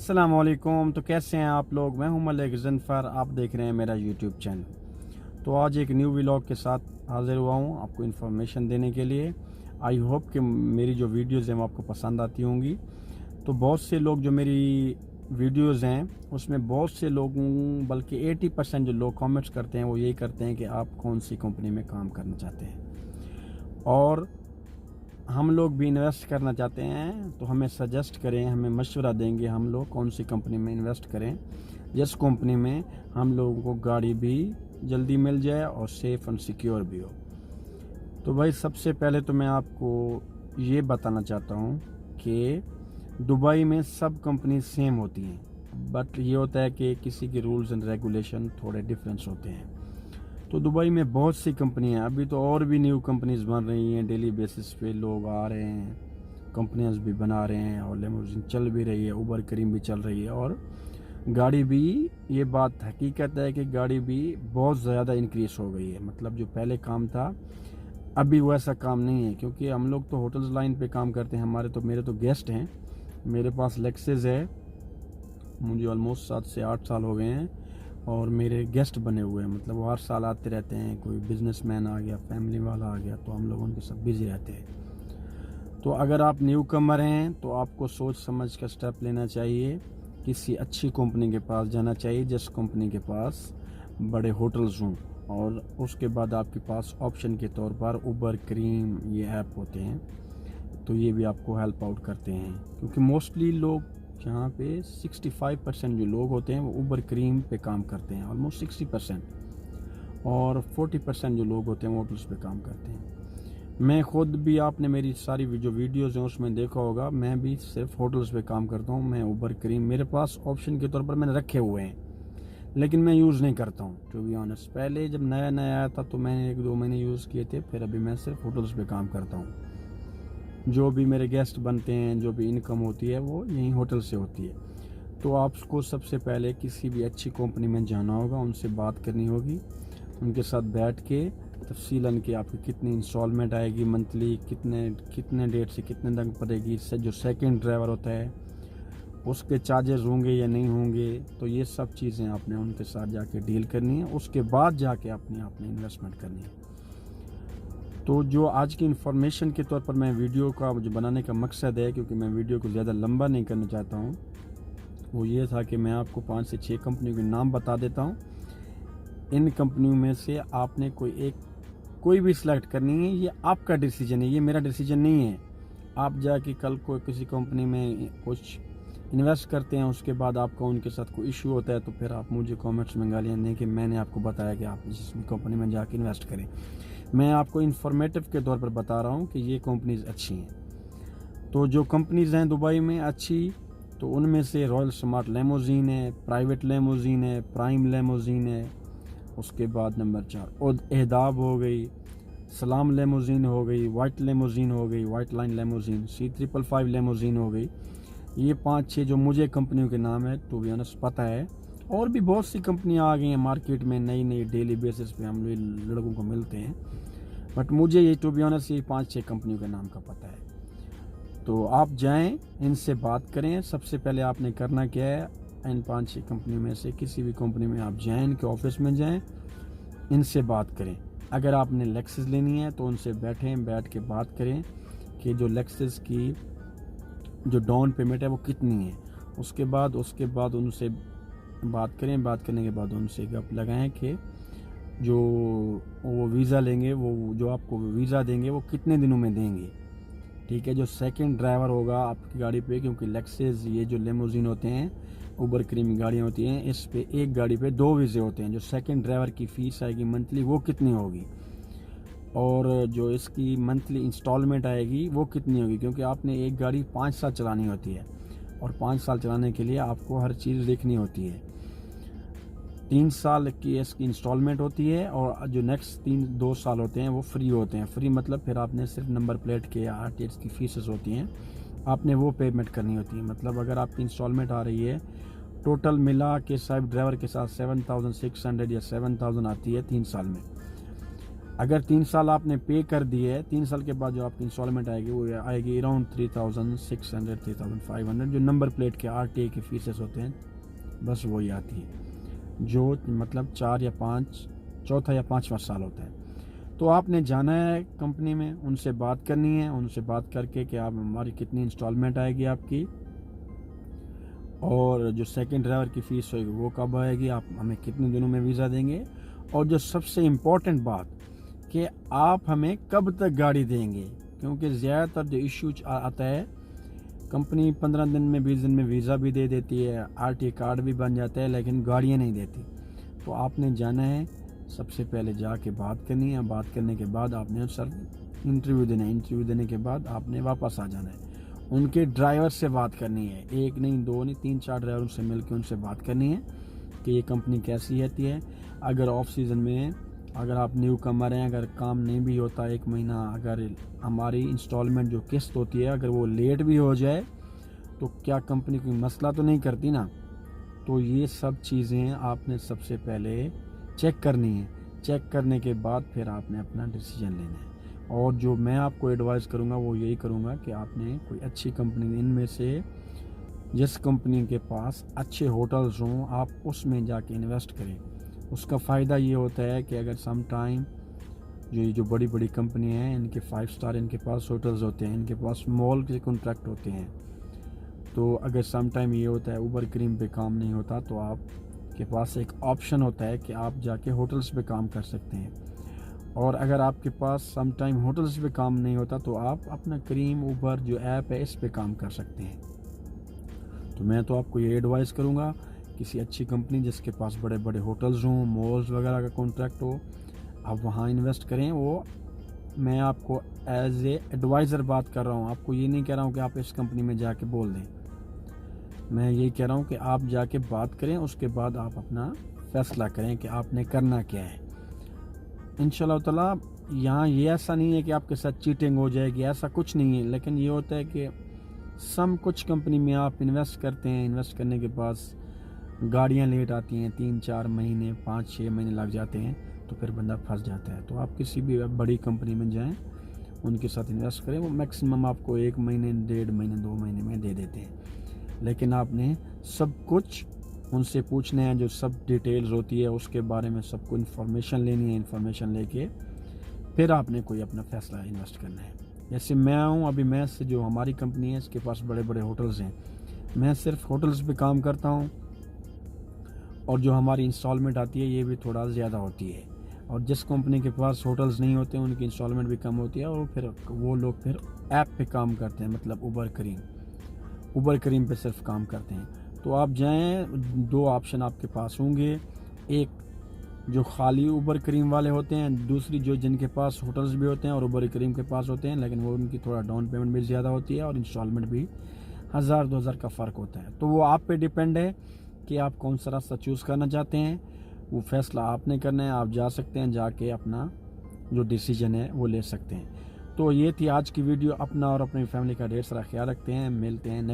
अस्सलामुअलैकुम। तो कैसे हैं आप लोग? मैं हूं मलिक ज़नफ़र, आप देख रहे हैं मेरा यूट्यूब चैनल। तो आज एक न्यू व्लॉग के साथ हाज़िर हुआ हूं आपको इन्फॉर्मेशन देने के लिए। आई होप कि मेरी जो वीडियोज़ हैं वो आपको पसंद आती होंगी। तो बहुत से लोग जो मेरी वीडियोज़ हैं उसमें बहुत से लोगों बल्कि 80% जो लोग कमेंट्स करते हैं वो यही करते हैं कि आप कौन सी कंपनी में काम करना चाहते हैं, और हम लोग भी इन्वेस्ट करना चाहते हैं। तो हमें सजेस्ट करें, हमें मशवरा देंगे हम लोग कौन सी कंपनी में इन्वेस्ट करें, जिस कंपनी में हम लोगों को गाड़ी भी जल्दी मिल जाए और सेफ़ एंड सिक्योर भी हो। तो भाई सबसे पहले तो मैं आपको ये बताना चाहता हूँ कि दुबई में सब कंपनी सेम होती हैं, बट ये होता है कि किसी के रूल्स एंड रेगुलेशन थोड़े डिफरेंस होते हैं। तो दुबई में बहुत सी कंपनियां हैं, अभी तो और भी न्यू कंपनीज बन रही हैं, डेली बेसिस पे लोग आ रहे हैं, कंपनियां भी बना रहे हैं और लेमोजिन चल भी रही है, उबर करीम भी चल रही है, और गाड़ी भी, ये बात हकीकत है कि गाड़ी भी बहुत ज़्यादा इंक्रीज हो गई है। मतलब जो पहले काम था अभी वैसा काम नहीं है, क्योंकि हम लोग तो होटल्स लाइन पे काम करते हैं। मेरे तो गेस्ट हैं, मेरे पास लेक्सेस है, मुझे ऑलमोस्ट 7 से 8 साल हो गए हैं और मेरे गेस्ट बने हुए हैं। मतलब वो हर साल आते रहते हैं, कोई बिजनेसमैन आ गया, फैमिली वाला आ गया, तो हम लोग उनके सब बिजी रहते हैं। तो अगर आप न्यू कमर हैं तो आपको सोच समझ कर स्टेप लेना चाहिए, किसी अच्छी कंपनी के पास जाना चाहिए जिस कंपनी के पास बड़े होटल्स हों, और उसके बाद आपके पास ऑप्शन के तौर पर उबर क्रीम ये ऐप होते हैं, तो ये भी आपको हेल्प आउट करते हैं। क्योंकि मोस्टली लोग जहाँ पे 65% जो लोग होते हैं वो उबर क्रीम पे काम करते हैं, ऑलमोस्ट 60%, और 40% जो लोग होते हैं वो होटल्स पे काम करते हैं। मैं खुद भी, आपने मेरी सारी जो वीडियोज़ हैं उसमें देखा होगा, मैं भी सिर्फ होटल्स पे काम करता हूँ। मैं उबर क्रीम मेरे पास ऑप्शन के तौर पर मैंने रखे हुए हैं, लेकिन मैं यूज़ नहीं करता हूँ टू बी ऑनेस्ट। पहले जब नया नया आया था तो मैंने 1-2 महीने यूज़ किए थे, फिर अभी मैं सिर्फ होटल्स पे काम करता हूँ। जो भी मेरे गेस्ट बनते हैं, जो भी इनकम होती है वो यहीं होटल से होती है। तो आपको सबसे पहले किसी भी अच्छी कंपनी में जाना होगा, उनसे बात करनी होगी, उनके साथ बैठ के तफसीलन कि आपकी कितनी इंस्टॉलमेंट आएगी मंथली, कितने डेट से कितने तक पड़ेगी, इससे जो सेकंड ड्राइवर होता है उसके चार्जेस होंगे या नहीं होंगे। तो ये सब चीज़ें आपने उनके साथ जाके डील करनी है, उसके बाद जाके आपने इन्वेस्टमेंट करनी है। तो जो आज की इन्फॉर्मेशन के तौर पर मैं वीडियो का जो बनाने का मकसद है, क्योंकि मैं वीडियो को ज़्यादा लंबा नहीं करना चाहता हूँ, वो ये था कि मैं आपको 5 से 6 कंपनियों के नाम बता देता हूँ। इन कंपनियों में से आपने कोई भी सिलेक्ट करनी है, ये आपका डिसीजन है, ये मेरा डिसीजन नहीं है। आप जाके कल को किसी कंपनी में कुछ इन्वेस्ट करते हैं, उसके बाद आपका उनके साथ कोई इशू होता है, तो फिर आप मुझे कमेंट्स में गालियाँ दें कि मैंने आपको बताया कि आप जिस कंपनी में जाके इन्वेस्ट करें। मैं आपको इन्फॉर्मेटिव के तौर पर बता रहा हूँ कि ये कंपनीज अच्छी हैं। तो जो कंपनीज हैं दुबई में अच्छी, तो उनमें से रॉयल स्मार्ट लेमोजीन है, प्राइवेट लेमोजीन है, प्राइम लेमोजीन है, उसके बाद नंबर 4 एहदाब हो गई, सलाम लेमोजीन हो गई, वाइट लेमोजीन हो गई, white line limousine, C555 limousine हो गई। ये 5-6 जो मुझे कंपनियों के नाम है टू बी ऑनेस्ट पता है। और भी बहुत सी कंपनियां आ गई हैं मार्केट में, नई डेली बेसिस पे हम लड़कों को मिलते हैं, बट मुझे ये टू बी ऑनेस्ट ये 5-6 कंपनियों के नाम का पता है। तो आप जाएं, इनसे बात करें। सबसे पहले आपने करना क्या है, इन 5-6 कंपनियों में से किसी भी कंपनी में आप जाएं, इनके ऑफिस में जाएं, इनसे बात करें। अगर आपने लेक्सस लेनी है तो उनसे बैठ के बात करें कि जो लेक्सस की जो डाउन पेमेंट है वो कितनी है। उसके बाद उनसे बात करें, बात करने के बाद उनसे गप लगाएं कि जो वो वीज़ा लेंगे, वो जो आपको वीज़ा देंगे वो कितने दिनों में देंगे। ठीक है, जो सेकंड ड्राइवर होगा आपकी गाड़ी पे, क्योंकि लेक्सेस ये जो लेमोजीन होते हैं, उबर क्रीम गाड़ियाँ होती हैं, इस पे एक गाड़ी पे 2 वीज़े होते हैं। जो सेकंड ड्राइवर की फ़ीस आएगी मंथली वो कितनी होगी, और जो इसकी मंथली इंस्टॉलमेंट आएगी वो कितनी होगी, क्योंकि आपने एक गाड़ी 5 साल चलानी होती है, और 5 साल चलाने के लिए आपको हर चीज़ देखनी होती है। 3 साल की इसकी इंस्टॉलमेंट होती है, और जो नेक्स्ट 2 साल होते हैं वो फ्री होते हैं। फ्री मतलब फिर आपने सिर्फ नंबर प्लेट के या RTX की फीसेस होती हैं, आपने वो पेमेंट करनी होती है। मतलब अगर आपकी इंस्टॉलमेंट आ रही है टोटल मिला के सब ड्राइवर के साथ 7,600 या 7,000 आती है 3 साल में। अगर 3 साल आपने पे कर दिए है, 3 साल के बाद जो आपकी इंस्टॉलमेंट आएगी वो आएगी अराउंड 3600 3500, जो नंबर प्लेट के RTA के फीसेस होते हैं बस वही आती है, जो मतलब 4 या 5 चौथा या 5वां साल होता है। तो आपने जाना है कंपनी में, उनसे बात करनी है, उनसे बात करके कि आप हमारी कितनी इंस्टॉलमेंट आएगी आपकी, और जो सेकंड ड्राइवर की फ़ीस होगी वो कब आएगी, आप हमें कितने दिनों में वीज़ा देंगे, और जो सबसे इम्पोर्टेंट बात कि आप हमें कब तक गाड़ी देंगे, क्योंकि ज़्यादातर जो इशू आता है कंपनी 15 दिन में 20 दिन में वीज़ा भी दे देती है, RTA कार्ड भी बन जाता है, लेकिन गाड़ियाँ नहीं देती। तो आपने जाना है, सबसे पहले जाके बात करनी है, बात करने के बाद आपने सर इंटरव्यू देना है, इंटरव्यू देने के बाद आपने वापस आ जाना है, उनके ड्राइवर से बात करनी है, 1 नहीं 2 नहीं 3-4 ड्राइवरों से मिलकर उनसे बात करनी है कि ये कंपनी कैसी रहती है। अगर ऑफ सीज़न में अगर आप न्यू कमर हैं, अगर काम नहीं भी होता 1 महीना, अगर हमारी इंस्टॉलमेंट जो किस्त होती है अगर वो लेट भी हो जाए तो क्या कंपनी कोई मसला तो नहीं करती ना। तो ये सब चीज़ें आपने सबसे पहले चेक करनी है, चेक करने के बाद फिर आपने अपना डिसीजन लेना है। और जो मैं आपको एडवाइस करूँगा वो यही करूँगा कि आपने कोई अच्छी कंपनी, इनमें से जिस कंपनी के पास अच्छे होटल्स हों आप उसमें जाके इन्वेस्ट करें। उसका फ़ायदा ये होता है कि अगर सम टाइम जो बड़ी बड़ी कंपनी हैं इनके 5 स्टार इनके पास होटल्स होते हैं, इनके पास मॉल के कॉन्ट्रैक्ट होते हैं, तो अगर सम टाइम ये होता है उबर क्रीम पे काम नहीं होता तो आपके पास एक ऑप्शन होता है कि आप जाके होटल्स पे काम कर सकते हैं। और अगर आपके पास सम टाइम होटल्स पे काम नहीं होता तो आप अपना क्रीम उबर जो ऐप है इस पे काम कर सकते हैं। तो मैं तो आपको ये एडवाइस करूँगा, किसी अच्छी कंपनी जिसके पास बड़े बड़े होटल्स हों, मॉल्स वगैरह का कॉन्ट्रैक्ट हो, आप वहाँ इन्वेस्ट करें। वो मैं आपको एज ए एडवाइज़र बात कर रहा हूँ, आपको ये नहीं कह रहा हूँ कि आप इस कंपनी में जाके बोल दें। मैं यही कह रहा हूँ कि आप जाके बात करें, उसके बाद आप अपना फ़ैसला करें कि आपने करना क्या है। इंशाल्लाह ताला यहाँ ये ऐसा नहीं है कि आपके साथ चीटिंग हो जाएगी, ऐसा कुछ नहीं है, लेकिन ये होता है कि कुछ कंपनी में आप इन्वेस्ट करते हैं, इन्वेस्ट करने के बाद गाड़ियाँ लेट आती हैं, 3-4 महीने 5-6 महीने लग जाते हैं, तो फिर बंदा फंस जाता है। तो आप किसी भी बड़ी कंपनी में जाएं, उनके साथ इन्वेस्ट करें, वो मैक्सिमम आपको 1 महीने 1.5 महीने 2 महीने में दे देते हैं। लेकिन आपने सब कुछ उनसे पूछना है, जो सब डिटेल्स होती है उसके बारे में सबको इन्फॉर्मेशन लेनी है, इन्फॉर्मेशन लेके फिर आपने कोई अपना फ़ैसला इन्वेस्ट करना है। जैसे मैं हूँ, अभी मैं से जो हमारी कंपनी है इसके पास बड़े बड़े होटल्स हैं, मैं सिर्फ होटल्स पे काम करता हूँ, और जो हमारी इंस्टॉलमेंट आती है ये भी थोड़ा ज़्यादा होती है। और जिस कंपनी के पास होटल्स नहीं होते उनकी इंस्टॉलमेंट भी कम होती है, और फिर वो लोग फिर ऐप पे काम करते हैं, मतलब उबर करीम पे सिर्फ काम करते हैं। तो आप जाएं, 2 ऑप्शन आपके पास होंगे, एक जो खाली उबर करीम वाले होते हैं, दूसरी जो जिनके पास होटल्स भी होते हैं और उबर करीम के पास होते हैं, लेकिन वो उनकी थोड़ा डाउन पेमेंट भी ज़्यादा होती है और इंस्टॉलमेंट भी 1000-2000 का फ़र्क होता है। तो वो आप पे डिपेंड है कि आप कौन सा रास्ता चूज़ करना चाहते हैं, वो फ़ैसला आपने करना है। आप जा सकते हैं, जाके अपना जो डिसीजन है वो ले सकते हैं। तो ये थी आज की वीडियो। अपना और अपनी फैमिली का ढेर सारा ख्याल रखते हैं, मिलते हैं नेक्स्ट